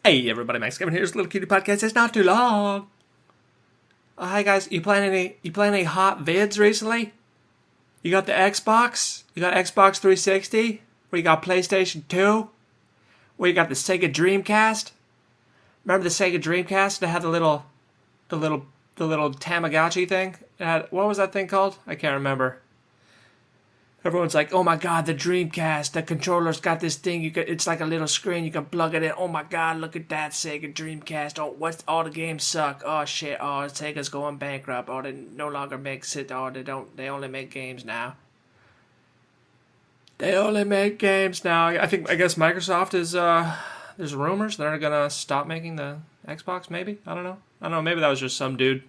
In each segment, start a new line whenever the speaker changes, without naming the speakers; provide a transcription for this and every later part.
Hey everybody, Max Kevin here's Little Cutie Podcast. It's not too long. Hi guys, you playing any hot vids recently? You got the Xbox? You got Xbox 360? Or you got PlayStation 2? Or you got the Sega Dreamcast? Remember the Sega Dreamcast that had the little Tamagotchi thing? What was that thing called? I can't remember. Everyone's like, oh my god, the Dreamcast, the controller's got this thing, it's like a little screen, you can plug it in. Oh my god, look at that Sega Dreamcast. Oh, all the games suck. Oh shit, oh, Sega's going bankrupt. Oh, they no longer make it. Oh, they only make games now. They only make games now. I guess Microsoft is, there's rumors they're gonna stop making the Xbox, maybe? I don't know, maybe that was just some dude.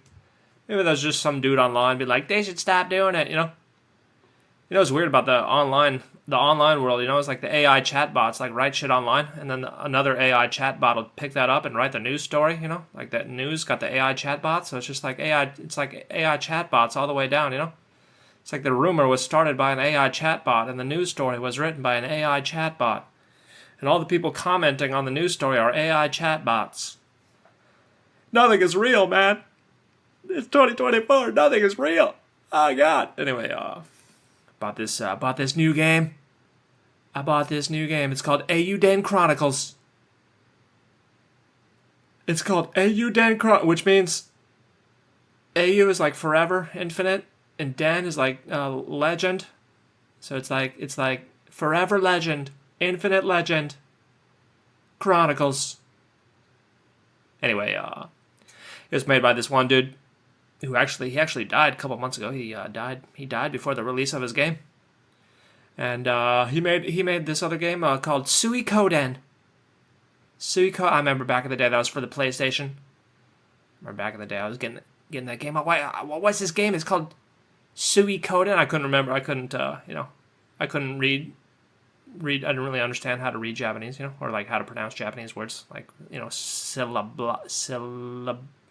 Maybe that was just some dude online be like, they should stop doing it, you know? You know what's weird about the online world, it's like the AI chatbots, like write shit online, and then another AI chatbot will pick that up and write the news story, like that news got the AI chatbot, so it's just like AI chatbots all the way down, It's like the rumor was started by an AI chatbot, and the news story was written by an AI chatbot. And all the people commenting on the news story are AI chatbots. Nothing is real, man. It's 2024, nothing is real. Oh god. Anyway, bought this new game. I bought this new game. It's called Eiyuden Chronicles. It's called Eiyuden Chronicles, which means Eiyu is like forever, infinite, and Den is like legend. So it's like forever legend, infinite legend, Chronicles. Anyway, it was made by this one dude who he actually died a couple months ago. He died before the release of his game, and he made this other game called Suikoden. I remember back in the day that was for the PlayStation. I remember back in the day I was getting that game. What's this game? It's called Suikoden. I couldn't remember. I couldn't I couldn't read. I didn't really understand how to read Japanese, or like how to pronounce Japanese words, like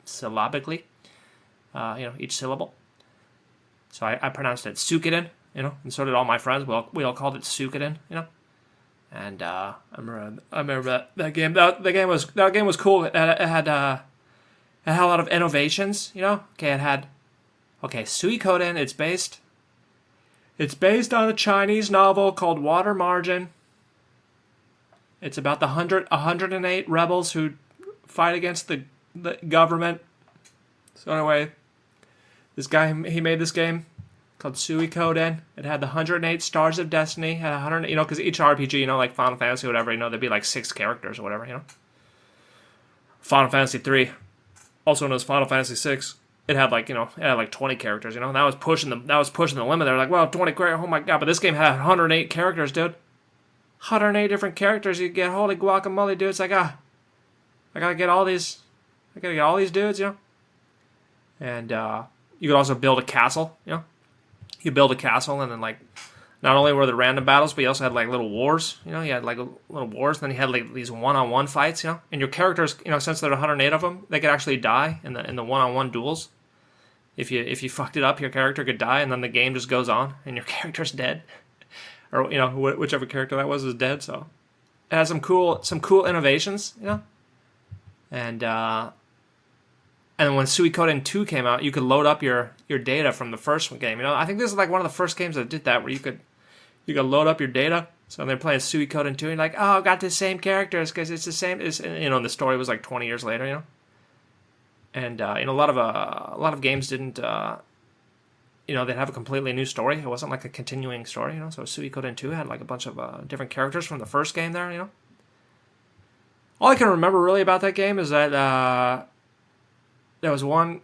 syllabically. Each syllable. So I pronounced it Suikoden, and so did all my friends. We all called it Suikoden, And I remember that game. That game was cool. It had a lot of innovations, Suikoden. It's based on a Chinese novel called Water Margin. It's about the 108 rebels who fight against the government. So anyway, this guy, he made this game called Suikoden. It had the 108 Stars of Destiny. Had 100, because each RPG, like Final Fantasy or whatever, there'd be like 6 characters or whatever, Final Fantasy 3, also known as Final Fantasy 6, it had like 20 characters, That was pushing the limit. They're like, well, 20 characters, oh my god, but this game had 108 characters, dude. 108 different characters you get. Holy guacamole, dude. It's like, I gotta get all these dudes, And you could also build a castle, You build a castle, and then like, not only were there random battles, but you also had like little wars, You had like little wars, and then you had like these one-on-one fights, And your characters, since there are 108 of them, they could actually die in the one-on-one duels. If you fucked it up, your character could die, and then the game just goes on, and your character's dead, or whichever character that was is dead. So it has some cool innovations, And when Suikoden 2 came out, you could load up your data from the first game. I think this is like one of the first games that did that, where you could load up your data. So they're playing Suikoden 2, and you're like, oh, I got the same characters because it's the same. The story was like 20 years later, And a lot of games didn't. They'd have a completely new story. It wasn't like a continuing story, So Suikoden 2 had like a bunch of different characters from the first game there, All I can remember really about that game is that. There was one,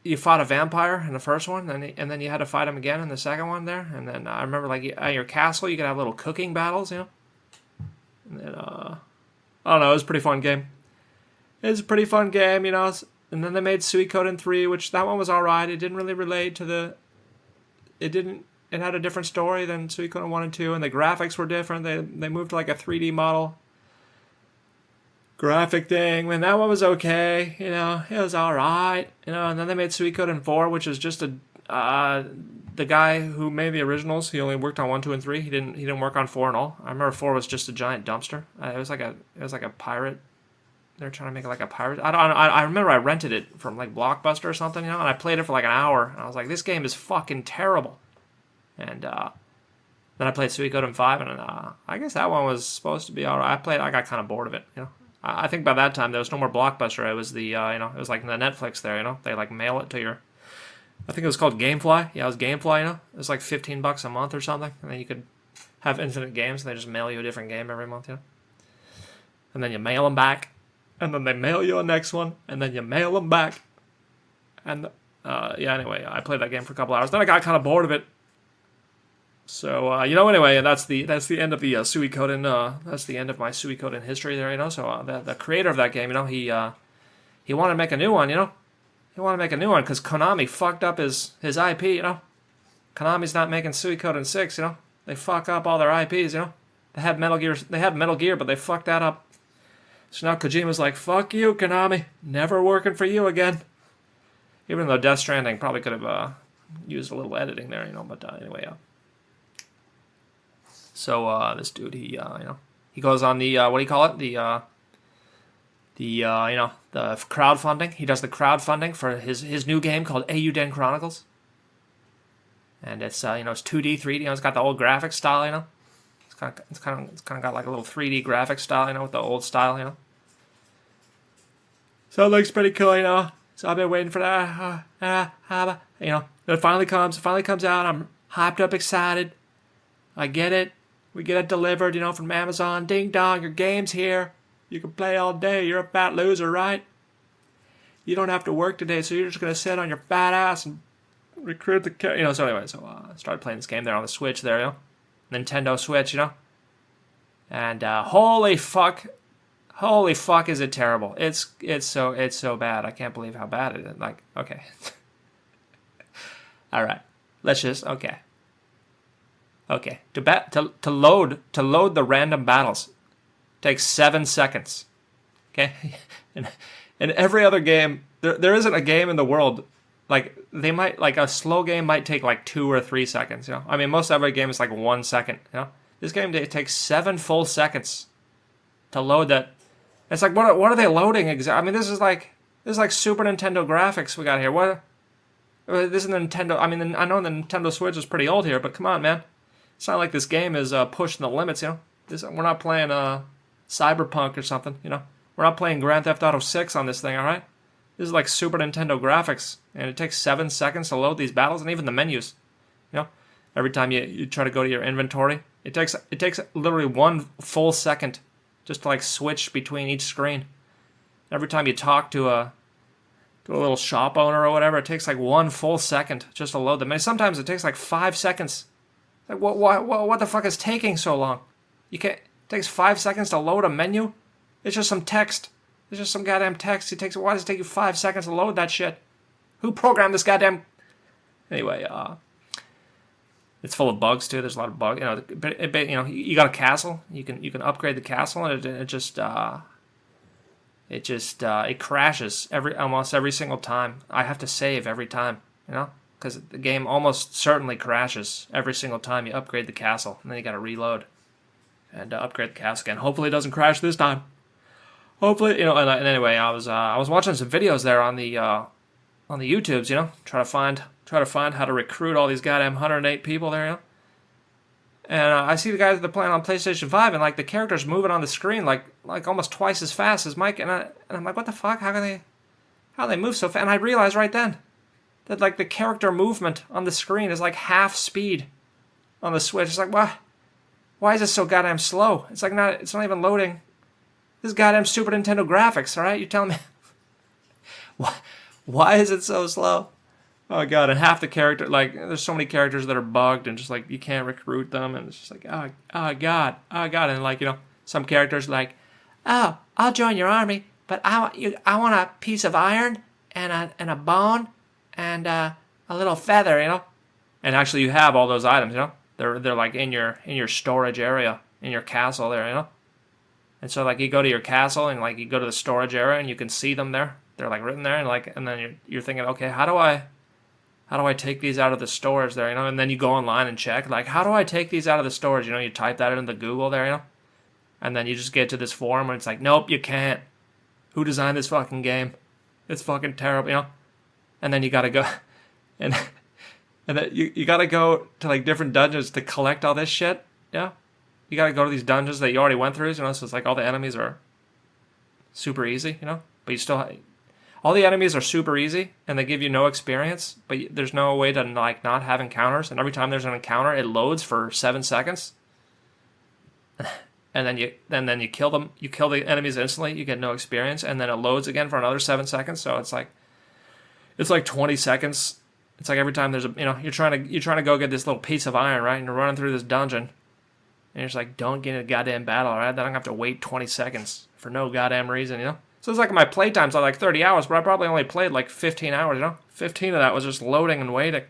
you fought a vampire in the first one, and then you had to fight him again in the second one there. And then I remember, like, at your castle, you could have little cooking battles, And then, I don't know, it was a pretty fun game. It was a pretty fun game, And then they made Suikoden 3, which that one was alright. It didn't really relate to it had a different story than Suikoden 1 and 2, and the graphics were different. They moved to, like, a 3D model graphic thing. When that one was okay, it was all right, And then they made Suikoden 4, which is just the guy who made the originals. He only worked on 1, 2, and 3. He didn't work on 4 and all. I remember 4 was just a giant dumpster. It was like a pirate They're trying to make it like a pirate. I remember I rented it from like Blockbuster or something, and I played it for like an hour, and I was like, this game is fucking terrible. And then I played Suikoden 5, and I guess that one was supposed to be alright. I got kind of bored of it, I think by that time there was no more Blockbuster. It was the it was like the Netflix there, They like mail it to your. I think it was called GameFly. Yeah, it was GameFly. It was like $15 a month or something, and then you could have infinite games. And they just mail you a different game every month, And then you mail them back, and then they mail you a next one, and then you mail them back. And anyway, I played that game for a couple hours. Then I got kind of bored of it. So anyway, and that's the end of the Suikoden. That's the end of my Suikoden history there, So the creator of that game, he wanted to make a new one, He wanted to make a new one because Konami fucked up his IP, Konami's not making Suikoden 6, They fuck up all their IPs, They had Metal Gear, but they fucked that up. So now Kojima's like, fuck you, Konami. Never working for you again. Even though Death Stranding probably could have used a little editing there, But anyway, So this dude, he goes on the what do you call it? The crowdfunding. He does the crowdfunding for his new game called Eiyuden Chronicles. And it's it's 2D, 3D. It's got the old graphic style. It's kind of got like a little 3D graphic style. With the old style. So it looks pretty cool. So I've been waiting for that. It finally comes. It finally comes out. I'm hyped up, excited. I get it. We get it delivered, from Amazon. Ding dong, your game's here. You can play all day. You're a fat loser, right? You don't have to work today, so you're just going to sit on your fat ass and recruit the... So anyway, I started playing this game there on the Switch there, Nintendo Switch, And holy fuck is it terrible. It's so bad. I can't believe how bad it is. Like, okay. All right. Let's just... Okay. Okay, to load the random battles takes 7 seconds. Okay, and every other game there isn't a game in the world like they might like a slow game might take like 2 or 3 seconds. I mean most every game is like 1 second. This game takes 7 full seconds to load that. It's like what are they loading exactly? I mean this is like Super Nintendo graphics we got here. What? This is Nintendo. I mean I know the Nintendo Switch is pretty old here, but come on, man. It's not like this game is pushing the limits, We're not playing Cyberpunk or something, We're not playing Grand Theft Auto 6 on this thing, all right? This is like Super Nintendo graphics, and it takes 7 seconds to load these battles, and even the menus, Every time you try to go to your inventory, it takes literally 1 full second just to like switch between each screen. Every time you talk to a little shop owner or whatever, it takes like 1 full second just to load them. And sometimes it takes like 5 seconds. Like what the fuck is taking so long? You can't. It takes 5 seconds to load a menu. It's just some text. It's just some goddamn text. Why does it take you 5 seconds to load that shit? Who programmed this goddamn? Anyway, it's full of bugs too. There's a lot of bugs. You got a castle. You can upgrade the castle, and it crashes almost every single time. I have to save every time. Because the game almost certainly crashes every single time you upgrade the castle, and then you got to reload and upgrade the castle again. Hopefully, it doesn't crash this time. Hopefully, And anyway, I was watching some videos there on the YouTubes, try to find how to recruit all these goddamn 108 people there, And I see the guys that are playing on PlayStation 5, and like the characters moving on the screen like almost twice as fast as Mike, and I'm like, what the fuck? How do they move so fast? And I realized right then that like the character movement on the screen is like half speed on the Switch. It's like, why is it so goddamn slow? It's not even loading. This is goddamn Super Nintendo graphics, all right? You telling me why is it so slow? Oh god, and half the character there's so many characters that are bugged and just like you can't recruit them, and it's just like oh god, and some characters like, oh, I'll join your army, but I want a piece of iron and a bone. And a little feather, and actually you have all those items, They're like in your storage area in your castle there, And so like you go to your castle and like you go to the storage area and you can see them there. They're like written there, and then you're thinking, okay, how do I take these out of the storage there, And then you go online and check, like, how do I take these out of the storage? You type that into Google there, And then you just get to this forum and it's like, nope, you can't. Who designed this fucking game? It's fucking terrible, you know? And then you gotta go, and then you gotta go to like different dungeons to collect all this shit, you know? You gotta go to these dungeons that you already went through, you know? So it's like all the enemies are super easy, you know? But you still, all the enemies are super easy, and they give you no experience, but there's no way to like not have encounters, and every time there's an encounter, it loads for 7 seconds. And then you kill them. You kill the enemies instantly. You get no experience, and then it loads again for another 7 seconds. So it's like 20 seconds. It's like every time there's you're trying to go get this little piece of iron, right? And you're running through this dungeon, and you're just like, don't get in a goddamn battle, right? Then I'm gonna have to wait 20 seconds for no goddamn reason, you know. So it's like my playtime's like 30 hours, but I probably only played like 15 hours, you know. 15 of that was just loading and waiting.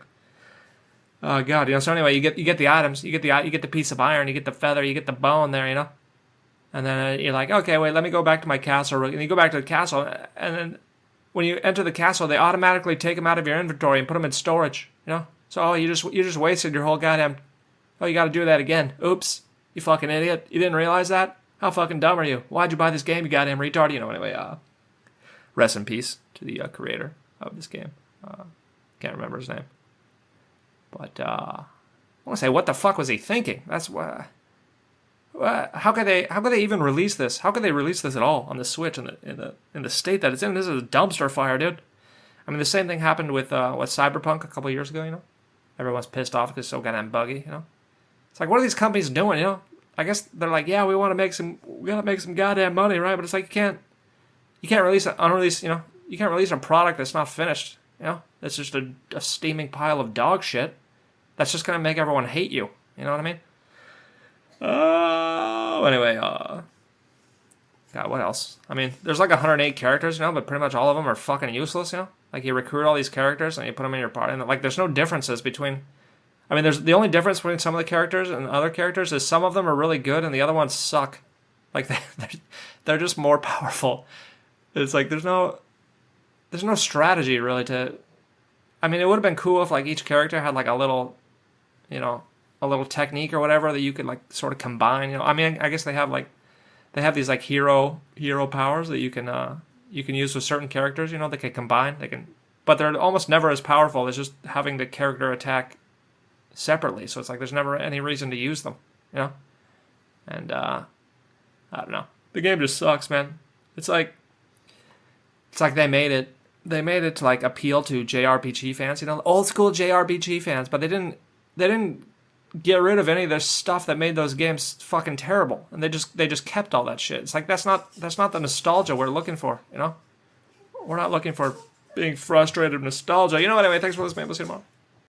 Oh god, you know. So anyway, you get the items, you get the piece of iron, you get the feather, you get the bone there, you know. And then you're like, okay, wait, let me go back to my castle. And you go back to the castle, and then when you enter the castle, they automatically take them out of your inventory and put them in storage, you know? So, you just wasted your whole goddamn... Oh, you gotta do that again. Oops. You fucking idiot. You didn't realize that? How fucking dumb are you? Why'd you buy this game, you goddamn retard? You know, anyway, rest in peace to the creator of this game. Can't remember his name. But, I want to say, what the fuck was he thinking? That's why... How could they even release this? How could they release this at all on the Switch in the state that it's in? This is a dumpster fire, dude. I mean, the same thing happened with Cyberpunk a couple of years ago. You know, everyone's pissed off because it's so goddamn buggy. You know, it's like, what are these companies doing? You know, I guess they're like, yeah, we gotta make some goddamn money, right? But it's like you can't release an unreleased. You know, you can't release a product that's not finished. You know, that's just a steaming pile of dog shit. That's just gonna make everyone hate you. You know what I mean? Anyway, God, what else? I mean, there's like 108 characters, you know, but pretty much all of them are fucking useless, you know? Like, you recruit all these characters and you put them in your party, and like, there's no differences between... I mean, there's the only difference between some of the characters and other characters is some of them are really good and the other ones suck. Like, they're just more powerful. It's like, there's no strategy, really, to... I mean, it would have been cool if, like, each character had, like, a little, you know... a little technique or whatever that you could like sort of combine, you know. I mean, I guess they have these like hero powers that you can use with certain characters, you know. They can combine, but they're almost never as powerful as just having the character attack separately. So it's like there's never any reason to use them, you know. And I don't know. The game just sucks, man. It's like they made it to like appeal to JRPG fans, you know, old school JRPG fans, but they didn't get rid of any of the stuff that made those games fucking terrible, and they just kept all that shit. It's like that's not the nostalgia we're looking for, you know. We're not looking for being frustrated with nostalgia, you know. Anyway, thanks for listening. We'll see you tomorrow.